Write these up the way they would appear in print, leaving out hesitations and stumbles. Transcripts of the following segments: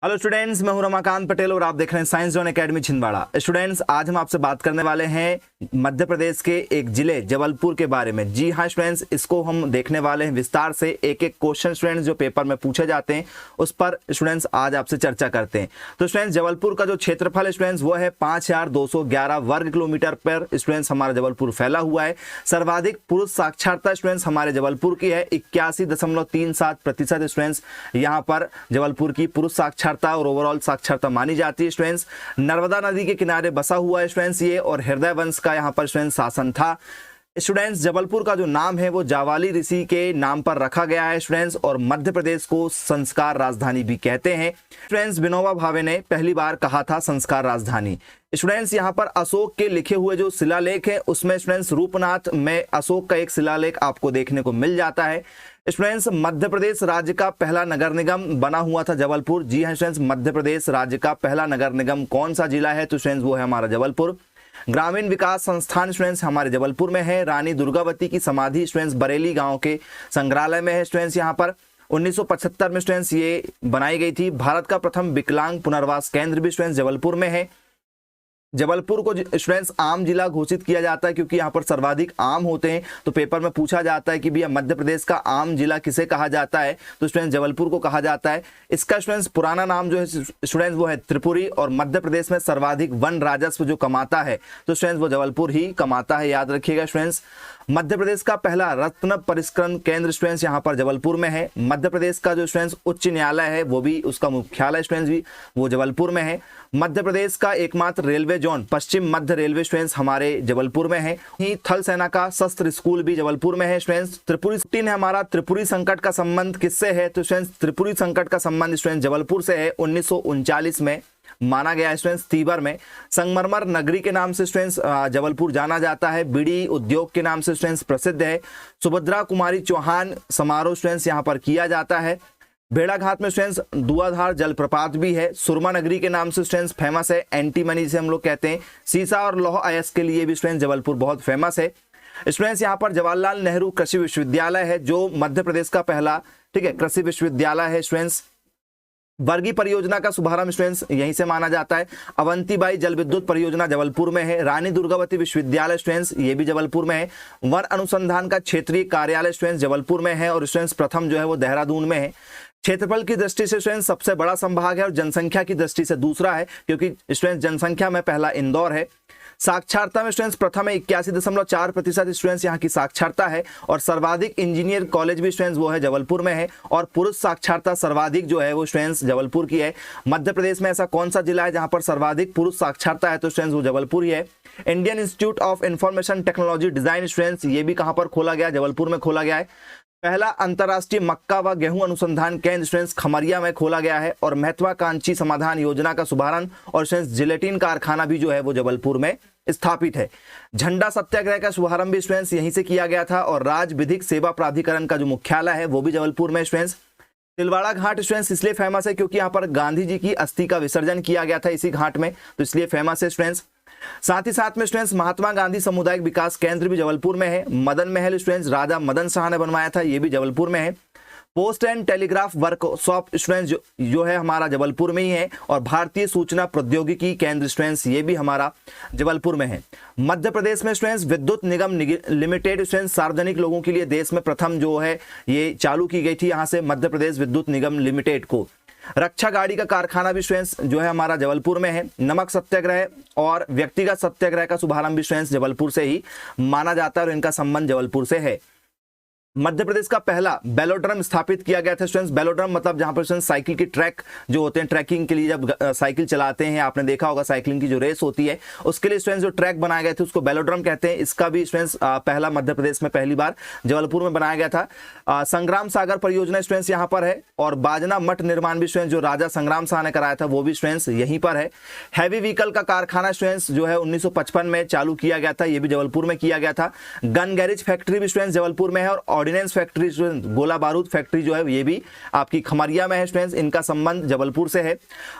Hello students, मैं हूं रमाकांत पटेल और आप देख रहे हैं science zone academy Chhindwara. Students, आज हम आपसे बात करने वाले हैं मध्य प्रदेश के एक जिले जबलपुर के बारे में। जी हाँ स्टूडेंट्स, इसको हम देखने वाले हैं विस्तार से। एक एक क्वेश्चन स्टूडेंट्स जो पेपर में पूछे जाते हैं उस पर स्टूडेंट्स आज आपसे चर्चा करते हैं। तो स्टूडेंट्स, जबलपुर का जो क्षेत्रफल है स्टूडेंट्स वो है 5211 वर्ग किलोमीटर पर स्टूडेंट्स हमारा जबलपुर फैला हुआ है। सर्वाधिक पुरुष साक्षरता स्टूडेंट्स हमारे जबलपुर की है, 81.37% स्टूडेंट्स यहाँ पर जबलपुर की पुरुष साक्षरता और ओवरऑल साक्षरता मानी जाती है। स्टूडेंट्स, नर्मदा नदी के किनारे बसा हुआ है स्टूडेंट्स ये, और हृदय वंश का यहाँ पर स्टूडेंट्स शासन था। स्टूडेंट्स, जबलपुर का जो नाम है वो जावाली ऋषि के नाम पर रखा गया है स्टूडेंट्स, और मध्य प्रदेश को संस्कार राजधानी भी कहते हैं। स्टूडेंट्स, विनोबा भावे ने पहली बार कहा था संस्कार राजधानी। स्टूडेंट्स, यहाँ पर अशोक के लिखे हुए जो शिलालेख है उसमें स्टूडेंट्स रूपनाथ में अशोक का एक शिलालेख आपको देखने को मिल जाता है। स्टूडेंट्स, मध्य प्रदेश राज्य का पहला नगर निगम बना हुआ था जबलपुर। जी हाँ स्टूडेंट्स, मध्य प्रदेश राज्य का पहला नगर निगम कौन सा जिला है? तो स्टूडेंट्स वो है हमारा जबलपुर। ग्रामीण विकास संस्थान स्टूडेंट्स हमारे जबलपुर में है। रानी दुर्गावती की समाधि स्टूडेंट्स बरेली गांव के संग्रहालय में है स्टूडेंट्स। यहाँ पर 1975 में स्टूडेंट्स ये बनाई गई थी। भारत का प्रथम विकलांग पुनर्वास केंद्र भी स्टूडेंट्स जबलपुर में है। जबलपुर को स्टूडेंट्स आम जिला घोषित किया जाता है क्योंकि यहाँ पर सर्वाधिक आम होते हैं। तो पेपर में पूछा जाता है कि भैया मध्य प्रदेश का आम जिला किसे कहा जाता है? तो स्टूडेंट्स जबलपुर को कहा जाता है। इसका स्टूडेंट्स पुराना नाम जो है स्टूडेंट्स वो है त्रिपुरी, और मध्य प्रदेश में सर्वाधिक वन राजस्व जो कमाता है तो स्टूडेंट्स वो जबलपुर ही कमाता है, याद रखिएगा स्टूडेंट्स। मध्य प्रदेश का पहला रत्न परिष्करण केंद्र स्टूडेंट्स यहाँ पर जबलपुर में है। मध्य प्रदेश का जो स्टूडेंट्स उच्च न्यायालय है वो भी, उसका मुख्यालय स्टूडेंट्स भी वो जबलपुर में है। मध्य प्रदेश का एकमात्र रेलवे जोन पश्चिम मध्य रेलवे स्टूडेंट्स हमारे जबलपुर में है। ही थल सेना का शस्त्र स्कूल भी जबलपुर में है स्टूडेंट्स। त्रिपुरी है हमारा। त्रिपुरी संकट का संबंध किससे है? तो स्टूडेंट्स त्रिपुरी संकट का संबंध स्टूडेंट्स जबलपुर से है। 1939 में माना गया स्टूडेंट्स तीवर में। संगमरमर नगरी के नाम से स्टूडेंट्स जबलपुर जाना जाता है। बीड़ी उद्योग के नाम से स्टूडेंट्स प्रसिद्ध है। सुभद्रा कुमारी चौहान समारोह स्टूडेंट्स यहाँ पर किया जाता है। भेड़ाघाट में स्टूडेंट्स धुआंधार जलप्रपात भी है। सुरमा नगरी के नाम से स्टूडेंट्स फेमस है, एंटीमनी से हम लोग कहते हैं। सीसा और लौह अयस्क के लिए भी स्टूडेंट्स जबलपुर बहुत फेमस है। स्टूडेंट्स, यहाँ पर जवाहरलाल नेहरू कृषि विश्वविद्यालय है जो मध्य प्रदेश का पहला कृषि विश्वविद्यालय है स्टूडेंट्स। वर्गी परियोजना का शुभारंभ स्टूडेंट्स यहीं से माना जाता है। अवंतीबाई जल विद्युत परियोजना जबलपुर में है। रानी दुर्गावती विश्वविद्यालय स्टूडेंट्स ये भी जबलपुर में है। वन अनुसंधान का क्षेत्रीय कार्यालय स्टूडेंट्स जबलपुर में है, और स्टूडेंट्स प्रथम जो है वो देहरादून में है। क्षेत्रफल की दृष्टि से स्टूडेंट्स सबसे बड़ा संभाग है, और जनसंख्या की दृष्टि से दूसरा है, क्योंकि स्टूडेंट्स जनसंख्या में पहला इंदौर है। साक्षरता में स्टूडेंट्स प्रथम है, 81.4% स्टूडेंट्स यहाँ की साक्षरता है, और सर्वाधिक इंजीनियर कॉलेज भी स्टूडेंट्स वो है जबलपुर में है। और पुरुष साक्षरता सर्वाधिक जो है वो स्टूडेंट्स जबलपुर की है। मध्य प्रदेश में ऐसा कौन सा जिला है जहाँ पर सर्वाधिक पुरुष साक्षरता है? तो स्टूडेंट्स वो जबलपुर ही है। Indian institute of information technology design students ये भी कहाँ पर खोला गया? जबलपुर में खोला गया है। पहला अंतर्राष्ट्रीय मक्का व गेहूं अनुसंधान केंद्र स्टूडेंट्स खमरिया में खोला गया है, और महत्वाकांक्षी समाधान योजना का शुभारंभ और स्टूडेंट्स जिलेटिन कारखाना भी जो है वो जबलपुर में स्थापित है। झंडा सत्याग्रह का शुभारंभ भी स्टूडेंट्स यहीं से किया गया था, और राज्य विधिक सेवा प्राधिकरण का जो मुख्यालय है वो भी जबलपुर में स्टूडेंट्स। तिलवाड़ा घाट स्टूडेंट्स इसलिए फेमस है क्योंकि यहाँ पर गांधी जी की अस्थि का विसर्जन किया गया था इसी घाट में, तो इसलिए फेमस है स्टूडेंट्स। साथ ही साथ में स्टूडेंट्स महात्मा गांधी सामुदायिक विकास केंद्र भी जबलपुर में है। मदन महल स्टूडेंट्स राजा मदन शाह ने बनवाया था, ये भी जबलपुर में है। Post and telegraph workshop students जो है हमारा जबलपुर में ही है, और भारतीय सूचना प्रौद्योगिकी केंद्र स्टूडेंट्स ये भी हमारा जबलपुर में है। मध्य प्रदेश में स्टूडेंट्स विद्युत निगम लिमिटेड स्टूडेंट्स सार्वजनिक लोगों के लिए देश में प्रथम जो है ये चालू की गई थी यहाँ से, मध्य प्रदेश विद्युत निगम लिमिटेड को। रक्षा गाड़ी का कारखाना भी स्टूडेंट्स जो है हमारा जबलपुर में है। नमक सत्याग्रह और व्यक्तिगत सत्याग्रह का शुभारंभ भी स्टूडेंट्स जबलपुर से ही माना जाता है, और इनका संबंध जबलपुर से है। मध्य प्रदेश का पहला बेलोड्रम स्थापित किया गया था स्टूडेंट्स। बेलोड्रम मतलब जहां पर स्टूडेंट्स साइकिल की ट्रैक जो होते हैं, ट्रैकिंग के लिए जब साइकिल चलाते हैं, आपने देखा होगा साइकिलिंग की जो रेस होती है उसके लिए स्टूडेंट्स जो ट्रैक बनाए गए थे उसको बेलोड्रम कहते हैं। इसका भी स्टूडेंट्स पहला मध्य प्रदेश में पहली बार जबलपुर में बनाया गया था। संग्राम सागर परियोजना स्टूडेंट्स यहाँ पर है, और बाजना मठ निर्माण भी स्टूडेंट्स जो राजा संग्राम शाह ने कराया था वो भी स्टूडेंट्स यहीं पर है। हैवी व्हीकल का कारखाना स्टूडेंट्स जो है 1955 में चालू किया गया था, ये भी जबलपुर में किया गया था। गन गैरेज फैक्ट्री भी स्टूडेंट्स जबलपुर में है, और ऑर्डिनेंस फैक्ट्री गोला बारूद फैक्ट्री जो है ये भी आपकी खमरिया में है स्टूडेंट्स, इनका संबंध जबलपुर से है।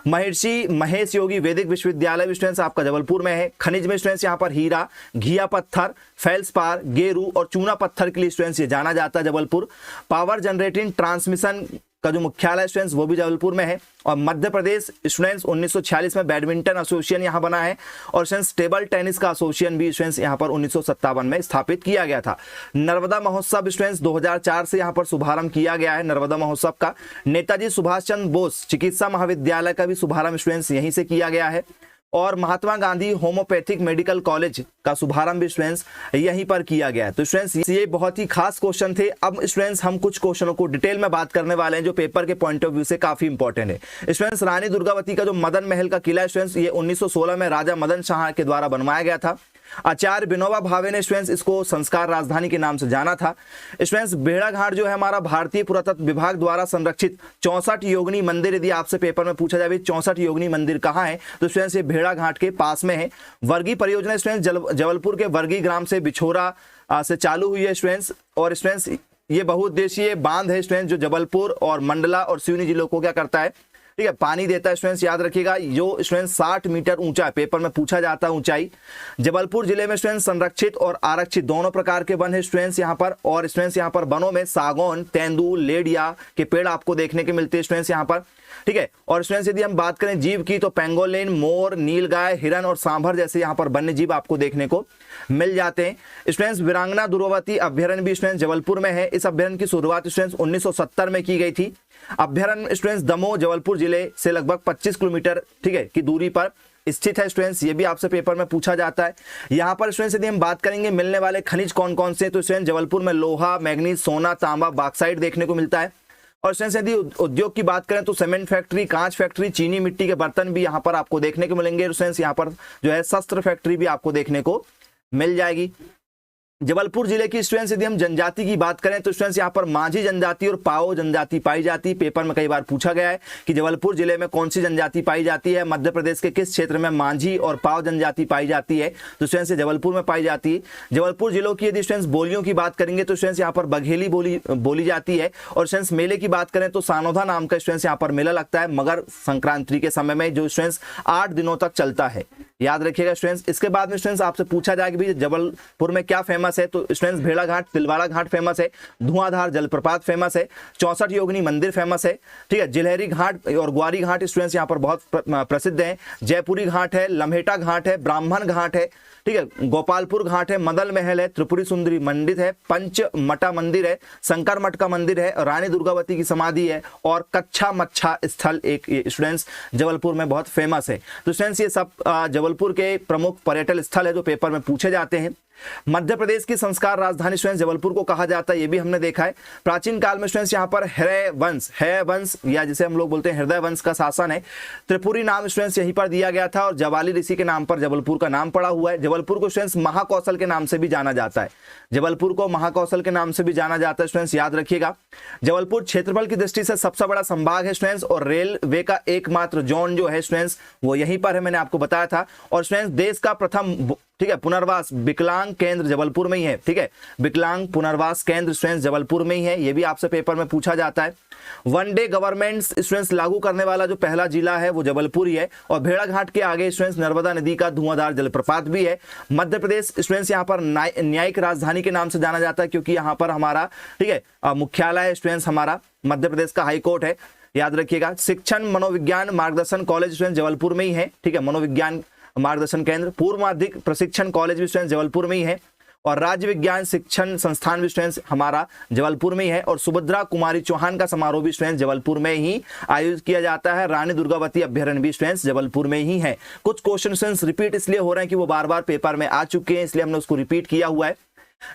महर्षि महेश योगी वैदिक विश्वविद्यालय भी स्टूडेंट्स आपका जबलपुर में है। खनिज में स्टूडेंट्स यहाँ पर हीरा, घिया पत्थर, फेल्सपार, गेरू और चूना पत्थर के लिए स्टूडेंट्स ये जाना जाता है जबलपुर। पावर जनरेटिंग ट्रांसमिशन का जो मुख्यालय स्टूडेंट्स वो भी जबलपुर में है। और मध्य प्रदेश स्टूडेंट्स 1946 में बैडमिंटन एसोसिएशन यहाँ बना है और स्टूडेंट्स टेबल टेनिस का एसोसिएशन भी स्टूडेंट्स यहाँ पर 1957 में स्थापित किया गया था। नर्मदा महोत्सव स्टूडेंट्स 2004 से यहाँ पर शुभारंभ किया गया है नर्मदा महोत्सव का। नेताजी सुभाष चंद्र बोस चिकित्सा महाविद्यालय का भी शुभारंभ स्टूडेंट्स यहीं से किया गया है और Mahatma Gandhi homeopathic medical college का शुभारंभ भी स्टूडेंट्स यहीं पर किया गया है। तो स्टूडेंट्स ये बहुत ही खास क्वेश्चन थे। अब स्टूडेंट्स हम कुछ क्वेश्चनों को डिटेल में बात करने वाले हैं जो पेपर के पॉइंट ऑफ व्यू से काफी इंपॉर्टेंट है। स्टूडेंट्स रानी दुर्गावती का जो मदन महल का किला है स्टूडेंट्स ये 1916 में राजा मदन शाह के द्वारा बनवाया गया था। आचार्य विनोबा भावे ने स्टूडेंट्स इसको संस्कार राजधानी के नाम से जाना था। स्टूडेंट्स भेड़ाघाट जो है हमारा भारतीय पुरातत्व विभाग द्वारा संरक्षित 64 योगिनी मंदिर, यदि आपसे पेपर में पूछा जाए 64 योगिनी मंदिर कहाँ है तो स्टूडेंट्स ये भेड़ाघाट के पास में है। वर्गी परियोजना स्टूडेंट्स जबलपुर के वर्गी ग्राम से बिछोरा से चालू हुई है स्टूडेंट्स। और स्टूडेंट्स ये बहुउद्देशीय बांध है स्टूडेंट्स जो जबलपुर और मंडला और सिवनी जिलों को क्या करता है, ठीक है, पानी देता है। स्टूडेंट्स याद रखिएगा जो स्टूडेंट्स 60 मीटर ऊंचा है, पेपर में पूछा जाता है ऊंचाई। जबलपुर जिले में स्टूडेंट्स संरक्षित और आरक्षित दोनों प्रकार के वन है स्टूडेंट्स यहाँ पर। और स्टूडेंट्स यहाँ पर वनों में सागौन, तेंदू, लेडिया के पेड़ आपको देखने के मिलते हैं स्टूडेंट्स यहाँ पर, ठीक है। और स्टूडेंट्स यदि हम बात करें जीव की तो पेंगोलिन, मोर, नीलगाय, हिरन और सांभर जैसे यहाँ पर वन्य जीव आपको देखने को मिल जाते हैं। स्टूडेंट्स वीरांगना दुर्गावती अभ्यारण्य भी स्टूडेंट्स जबलपुर में है। इस अभ्यारण्य की शुरुआत स्टूडेंट्स 1970 में की गई थी। अभ्यारण्य स्टूडेंट्स दमोह जबलपुर जिले से लगभग 25 किलोमीटर, ठीक है, की दूरी पर स्थित है स्टूडेंट्स। ये भी आपसे पेपर में पूछा जाता है। यहाँ पर स्टूडेंट्स यदि हम बात करेंगे मिलने वाले खनिज कौन कौन से, तो स्टूडेंट्स जबलपुर में लोहा, मैग्नीज, सोना, तांबा, बॉक्साइट देखने को मिलता है। और स्टूडेंट्स यदि उद्योग की बात करें तो सीमेंट फैक्ट्री, कांच फैक्ट्री, चीनी मिट्टी के बर्तन भी यहाँ पर आपको देखने को मिलेंगे। स्टूडेंट्स यहाँ पर जो है शस्त्र फैक्ट्री भी आपको देखने को मिल जाएगी। जबलपुर जिले की स्टूडेंट्स यदि हम जनजाति की बात करें तो स्टूडेंट्स यहाँ पर माझी जनजाति और पाओ जनजाति पाई जाती है। पेपर में कई बार पूछा गया है कि जबलपुर जिले में कौन सी जनजाति पाई जाती है, मध्य प्रदेश के किस क्षेत्र में माझी और पाओ जनजाति पाई जाती है, तो स्टूडेंट्स जबलपुर में पाई जाती है। जबलपुर जिलों की यदि स्टूडेंट्स बोलियों की बात करेंगे तो स्टूडेंट्स यहाँ पर बघेली बोली जाती है। और स्टूडेंट्स मेले की बात करें तो सानोधा नाम का स्टूडेंट्स यहाँ पर मेला लगता है मकर संक्रांति के समय में, जो स्टूडेंट्स 8 दिनों तक चलता है, याद रखिएगा स्टूडेंट्स। इसके बाद में स्टूडेंट्स आपसे पूछा जाएगा कि जबलपुर में क्या फेमस है, तो स्टूडेंट्स भेड़ाघाट, तिलवाड़ा घाट फेमस है, धुआंधार जलप्रपात फेमस है, 64 योगिनी मंदिर फेमस है, ठीक है, जिलहरी घाट और ग्वारी घाट स्टूडेंट्स यहाँ पर बहुत प्रसिद्ध हैं। जयपुरी घाट है, लम्हेटा घाट है, ब्राह्मण घाट है, ठीक है, गोपालपुर घाट है, मदल महल है, त्रिपुरी सुंदरी मंदिर है, पंचमटा मंदिर है, शंकर मठ का मंदिर है, रानी दुर्गावती की समाधि है और कच्छा मच्छा स्थल एक स्टूडेंट्स जबलपुर में बहुत फेमस है। तो स्टूडेंट्स ये सब जबलपुर के प्रमुख पर्यटन स्थल है जो पेपर में पूछे जाते हैं। मध्य प्रदेश की संस्कार राजधानी स्टूडेंट्स जबलपुर को कहा जाता है, ये भी हमने देखा है। प्राचीन काल में स्टूडेंट्स यहाँ पर है वंश या जिसे हम लोग बोलते हैं हृदय वंश का शासन है। त्रिपुरी नाम स्टूडेंट्स यहीं पर दिया गया था और जवाली ऋषि के नाम पर जबलपुर का नाम पड़ा हुआ है। जबलपुर को स्टूडेंट्स महाकौशल के नाम से भी जाना जाता है। जबलपुर को महाकौशल के नाम से भी जाना जाता है स्टूडेंट्स, याद रखिएगा। जबलपुर क्षेत्रफल की दृष्टि से सबसे बड़ा संभाग है स्टूडेंट्स और रेलवे का एकमात्र जोन जो है स्टूडेंट्स वो यहीं पर है, मैंने आपको बताया था। और स्टूडेंट्स देश का प्रथम, ठीक है, पुनर्वास विकलांग केंद्र जबलपुर में ही है, ठीक है, विकलांग पुनर्वास केंद्र स्टूडेंट्स जबलपुर में ही है, ये भी आपसे पेपर में पूछा जाता है। वनडे गवर्नमेंट स्टूडेंट्स लागू करने वाला जो पहला जिला है वो जबलपुर ही है। और भेड़ाघाट के आगे स्टूडेंट्स नर्मदा नदी का धुआंधार जलप्रपात भी है। मध्य प्रदेश स्टूडेंट्स यहाँ पर न्यायिक राजधानी के नाम से जाना जाता है क्योंकि यहाँ पर हमारा, ठीक है, मुख्यालय स्टूडेंट्स हमारा मध्य प्रदेश का हाईकोर्ट है, याद रखिएगा। शिक्षण मनोविज्ञान मार्गदर्शन कॉलेज स्टूडेंट्स जबलपुर में ही है, ठीक है, मनोविज्ञान मार्गदर्शन केंद्र। पूर्व माध्यमिक प्रशिक्षण कॉलेज भी स्टूडेंट्स जबलपुर में ही है और राज्य विज्ञान शिक्षण संस्थान भी स्टूडेंट्स हमारा जबलपुर में ही है। और सुभद्रा कुमारी चौहान का समारोह भी स्टूडेंट्स जबलपुर में ही आयोजित किया जाता है। रानी दुर्गावती अभ्यारण्य भी स्टूडेंट्स जबलपुर में ही है। कुछ क्वेश्चन स्टूडेंट्स रिपीट इसलिए हो रहे हैं कि वो बार बार पेपर में आ चुके हैं, इसलिए हमने उसको रिपीट किया हुआ है।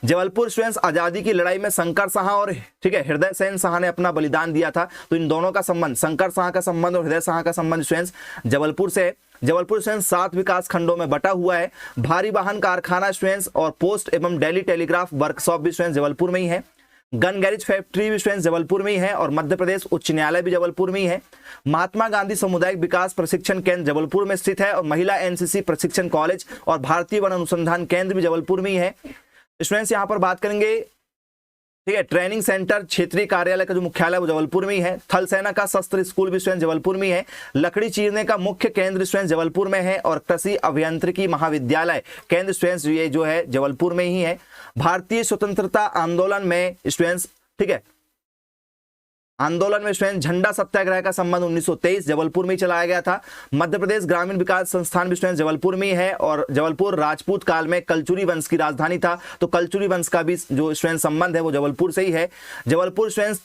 जबलपुर स्टूडेंट्स आजादी की लड़ाई में शंकर शाह और, ठीक है, हृदय सेन शाह ने अपना बलिदान दिया था। तो इन दोनों का संबंध, शंकर शाह का संबंध और हृदय शाह का संबंध स्टूडेंट्स जबलपुर से है। जबलपुर स्टूडेंट्स 7 विकास खंडों में बटा हुआ है। भारी वाहन कारखाना स्टूडेंट्स और पोस्ट एवं डेली टेलीग्राफ वर्कशॉप भी स्टूडेंट्स जबलपुर में ही है। गन गैरेज फैक्ट्री भी स्टूडेंट्स जबलपुर में ही है और मध्य प्रदेश उच्च न्यायालय भी जबलपुर में ही है। महात्मा गांधी सामुदायिक विकास प्रशिक्षण केंद्र जबलपुर में स्थित है और महिला एनसीसी प्रशिक्षण कॉलेज और भारतीय वन अनुसंधान केंद्र भी जबलपुर में ही है। स्टूडेंट्स यहाँ पर बात करेंगे, ठीक है, ट्रेनिंग सेंटर क्षेत्रीय कार्यालय का जो मुख्यालय वो जबलपुर में ही है। थल सेना का शस्त्र स्कूल भी स्टूडेंट जबलपुर में ही है। लकड़ी चीरने का मुख्य केंद्र स्टूडेंट जबलपुर में है और कृषि अभियांत्रिकी महाविद्यालय केंद्र स्टूडेंट्स ये जो है जबलपुर में ही है। भारतीय स्वतंत्रता आंदोलन में स्टूडेंट्स, ठीक है, आंदोलन में स्टूडेंट झंडा सत्याग्रह का संबंध 1923 जबलपुर में ही चलाया गया था। मध्य प्रदेश ग्रामीण विकास संस्थान भी स्टूडेंट जबलपुर में ही है और जबलपुर राजपूत काल में कलचुरी वंश की राजधानी था, तो कलचुरी वंश का भी जो स्टूडेंट संबंध है वो जबलपुर से ही है। जबलपुर स्टूडेंट्स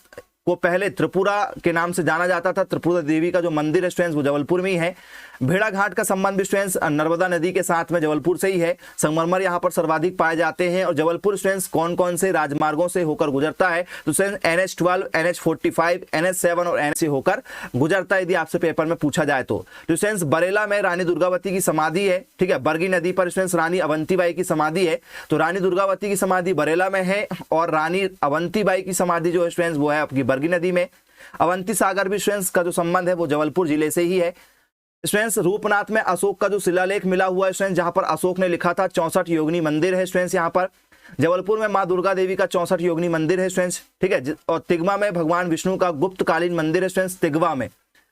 को पहले त्रिपुरा के नाम से जाना जाता था, त्रिपुरा देवी का जो मंदिर है स्टूडेंट्स वो जबलपुर में ही है। भेड़ा घाट का संबंध भी स्टूडेंट्स नर्मदा नदी के साथ में जबलपुर से ही है। संगमरमर यहाँ पर सर्वाधिक पाए जाते हैं। और जबलपुर स्टूडेंट्स कौन कौन से राजमार्गों से होकर गुजरता है, तो स्टूडेंट्स NH12, NH45, NH7 और NH से होकर गुजरता है, यदि आपसे पेपर में पूछा जाए तो। स्टूडेंट्स बरेला में रानी दुर्गावती की समाधि है, ठीक है। बरगी नदी पर स्टूडेंट्स रानी अवंतीबाई की समाधि है, तो रानी दुर्गावती की समाधि बरेला में है और रानी अवंतीबाई की समाधि जो है स्टूडेंट्स वो है आपकी बरगी नदी में। अवंती सागर भी स्टूडेंट्स का जो संबंध है वो जबलपुर जिले से ही है। स्टूडेंट्स रूपनाथ में अशोक का जो शिलालेख मिला हुआ है स्टूडेंट्स, जहां पर अशोक ने लिखा था 64 योगिनी मंदिर है स्टूडेंट्स यहाँ पर। जबलपुर में मां दुर्गा देवी का 64 योगिनी मंदिर है स्टूडेंट्स, ठीक है। और तिगवा में भगवान विष्णु का गुप्तकालीन मंदिर है स्टूडेंट्स, तिगवा में,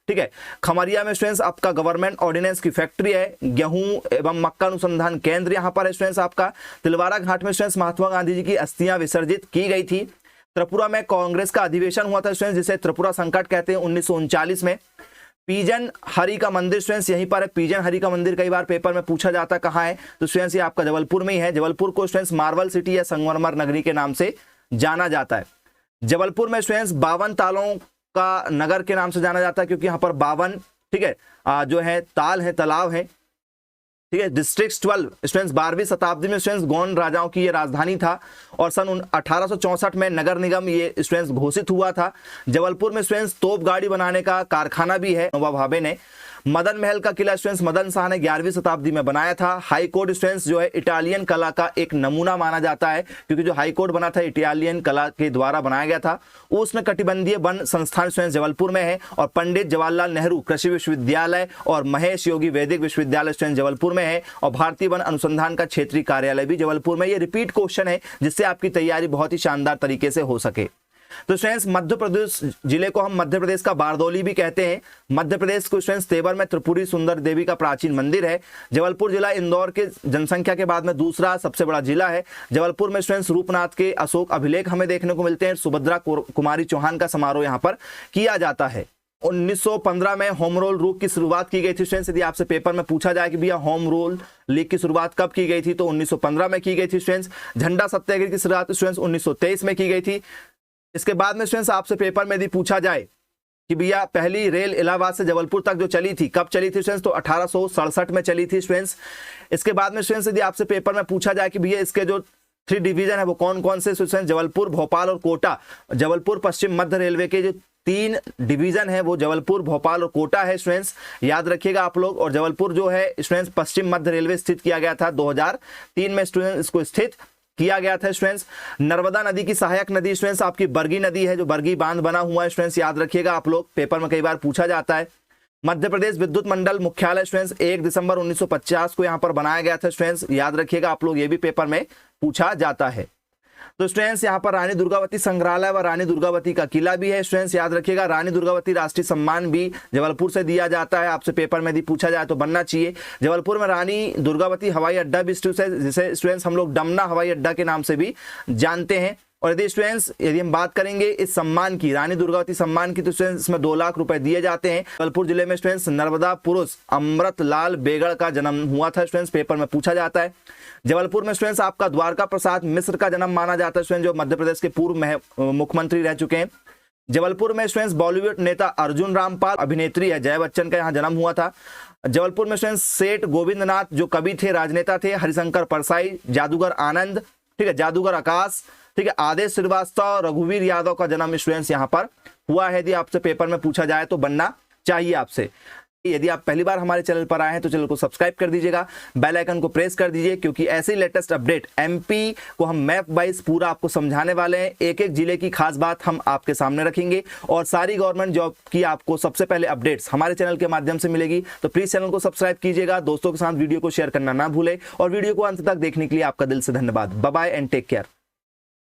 ठीक है। खमरिया में स्टूडेंट्स आपका गवर्नमेंट ऑर्डिनेंस की फैक्ट्री है। गेहूं एवं मक्का अनुसंधान केंद्र यहाँ पर है स्टूडेंट्स आपका। तिलवारा घाट में स्टूडेंट्स महात्मा गांधी जी की अस्थियां विसर्जित की गई थी। त्रिपुरा में कांग्रेस का अधिवेशन हुआ था स्टूडेंट्स, जिसे त्रिपुरा संकट कहते हैं, 1939 में। पीजन हरि का मंदिर स्टूडेंट्स यहीं पर है। पीजन हरि का मंदिर कई बार पेपर में पूछा जाता है कहाँ है, तो स्टूडेंट्स ये आपका जबलपुर में ही है। जबलपुर को स्टूडेंट्स मार्बल सिटी या संगमरमर नगरी के नाम से जाना जाता है। जबलपुर में स्टूडेंट्स 52 तालों का नगर के नाम से जाना जाता है, क्योंकि यहाँ पर 52, ठीक है, जो है ताल है, तालाब है, ठीक है। डिस्ट्रिक्ट 12 स्टूडेंट्स 12वीं शताब्दी में स्टूडेंट्स गोंड राजाओं की ये राजधानी था और सन 1864 में नगर निगम ये स्टूडेंट्स घोषित हुआ था। जबलपुर में स्टूडेंट्स तोप गाड़ी बनाने का कारखाना भी है नवाब भाभे ने। मदन महल का किला स्टूडेंट्स मदन शाह ने 11वीं शताब्दी में बनाया था। हाई कोर्ट स्टूडेंट्स जो है इटालियन कला का एक नमूना माना जाता है, क्योंकि जो हाई कोर्ट बना था इटालियन कला के द्वारा बनाया गया था। उष्ण कटिबंधीय वन संस्थान स्टूडेंट्स जबलपुर में है और पंडित जवाहरलाल नेहरू कृषि विश्वविद्यालय और महेश योगी वैदिक विश्वविद्यालय स्टूडेंट्स जबलपुर में है और भारतीय वन अनुसंधान का क्षेत्रीय कार्यालय भी जबलपुर में। ये रिपीट क्वेश्चन है जिससे आपकी तैयारी बहुत ही शानदार तरीके से हो सके। तो स्टूडेंट्स मध्य प्रदेश जिले को हम मध्य प्रदेश का बारदौली भी कहते हैं। मध्य प्रदेश को स्टूडेंट्स तेवर में त्रिपुरी सुंदर देवी का प्राचीन मंदिर है। जबलपुर जिला इंदौर के जनसंख्या के बाद में दूसरा सबसे बड़ा जिला है। जबलपुर में स्टूडेंट्स रूपनाथ के अशोक अभिलेख हमें देखने को मिलते हैं। सुभद्रा कुमारी चौहान का समारोह यहाँ पर किया जाता है। 1915 में होम रूल लीग की शुरुआत की गई थी स्टूडेंट्स। यदि आपसे पेपर में पूछा जाए कि भैया होम रूल लीग की शुरुआत कब की गई थी, तो 1915 में की गई थी स्टूडेंट्स। झंडा सत्याग्रह की शुरुआत स्टूडेंट्स 1923 में की गई थी। इसके बाद में स्टूडेंट्स आपसे पेपर में यदि पूछा जाए कि भैया पहली रेल इलाहाबाद से जबलपुर तक जो चली थी कब चली थी स्टूडेंट्स, तो 1867 में चली थी स्टूडेंट्स। इसके बाद में स्टूडेंट्स यदि आपसे पेपर में पूछा जाए कि भैया इसके जो 3 डिवीजन है वो कौन कौन से स्टूडेंट्स, जबलपुर, भोपाल और कोटा। जबलपुर पश्चिम मध्य रेलवे के जो 3 डिवीजन है वो जबलपुर, भोपाल और कोटा है स्टूडेंट्स, याद रखिएगा आप लोग। और जबलपुर जो है स्टूडेंट्स पश्चिम मध्य रेलवे स्थित किया गया था 2003 में स्टूडेंट्स इसको स्थित किया गया था स्टूडेंट्स। नर्मदा नदी की सहायक नदी स्टूडेंट्स आपकी बरगी नदी है, जो बरगी बांध बना हुआ है स्टूडेंट्स, याद रखिएगा आप लोग, पेपर में कई बार पूछा जाता है। मध्य प्रदेश विद्युत मंडल मुख्यालय स्टूडेंट्स 1 दिसंबर 1950 को यहाँ पर बनाया गया था स्टूडेंट्स, याद रखिएगा आप लोग, ये भी पेपर में पूछा जाता है। तो स्टूडेंट्स यहाँ पर रानी दुर्गावती संग्रहालय व रानी दुर्गावती का किला भी है स्टूडेंट्स, याद रखिएगा। रानी दुर्गावती राष्ट्रीय सम्मान भी जबलपुर से दिया जाता है, आपसे पेपर में यदि पूछा जाए तो बनना चाहिए। जबलपुर में रानी दुर्गावती हवाई अड्डा भी स्थित है, जिसे स्टूडेंट्स हम लोग डमना हवाई अड्डा के नाम से भी जानते हैं। और यदि स्टूडेंट्स यदि हम बात करेंगे इस सम्मान की, रानी दुर्गावती सम्मान की, तो स्टूडेंट्स इसमें 2 लाख रुपए दिए जाते हैं। जबलपुर जिले में स्टूडेंट्स नर्मदा पुरुष अमृतलाल बेगड़ का जन्म हुआ था स्टूडेंट्स, पेपर में पूछा जाता है। जबलपुर में स्टूडेंट्स आपका द्वारका प्रसाद मिश्र का जन्म माना जाता है स्टूडेंट, जो मध्य प्रदेश के पूर्व मुख्यमंत्री रह चुके हैं। जबलपुर में स्टूडेंट्स बॉलीवुड नेता अर्जुन रामपाल, अभिनेत्री है जया बच्चन का यहाँ जन्म हुआ था। जबलपुर में स्टूडेंट्स सेठ गोविंदनाथ जो कवि थे, राजनेता थे, हरिशंकर परसाई, जादूगर आनंद, ठीक है, जादूगर आकाश, ठीक है, आदेश श्रीवास्तव, रघुवीर यादव का जन्म स्टूडेंट्स यहाँ पर हुआ है। यदि आपसे पेपर में पूछा जाए तो बनना चाहिए आपसे। यदि आप पहली बार हमारे चैनल पर आए हैं तो चैनल को सब्सक्राइब कर दीजिएगा, बेल आइकन को प्रेस कर दीजिए, क्योंकि ऐसे ही लेटेस्ट अपडेट एमपी को हम मैप वाइज पूरा आपको समझाने वाले हैं। एक एक जिले की खास बात हम आपके सामने रखेंगे और सारी गवर्नमेंट जॉब की आपको सबसे पहले अपडेट्स हमारे चैनल के माध्यम से मिलेगी। तो प्लीज चैनल को सब्सक्राइब कीजिएगा, दोस्तों के साथ वीडियो को शेयर करना ना भूले और वीडियो को अंत तक देखने के लिए आपका दिल से धन्यवाद। Bye bye and take care.